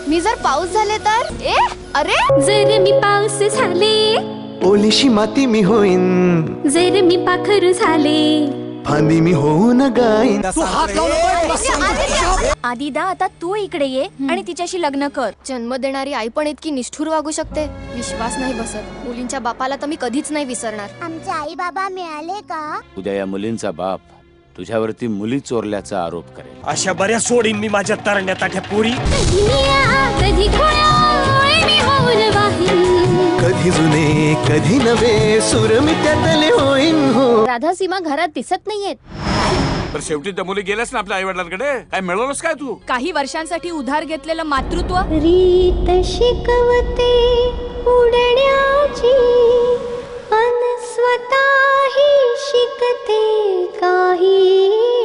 मी जर पाऊस झाले तर अरे जर मी पाऊस झाले, ओलीशी माती मी होईन, जर मी पाखर झाले, फांदी मी होऊन गाईन. आदिदा आता तू इकडे ये आणि तिच्याशी लग्न कर. जन्म देणारी आई पण इतकी निष्ठुर वागू शकते, विश्वास नाही बसत. मुलींच्या बापाला तर मी कधीच नाही विसरणार. आमचे आई बाबा मिळाले का? उद्या या मुलींचा बाप तुझ्यावरती मुली चोरल्याचा आरोप करेल. अशा बऱ्याच सोडीन मी माझ्या तरण्यात टाक्या पुरी. कधी खोळा मी होऊन वाहीन. कधी जुने कधी नवे सूर मी त्यातले होईन हो. राधा सीमा घरात दिसत नाहीयेत. तर शेवटी त्या मुली गेल्यास ना आपल्या आई वडिलांकडे. काय मिळवलंस काय तू? काही वर्षांसाठी उधार घेतलेलं मातृत्व. रीत शिकवते उडण्याची, अन स्वतःही शिकते काही.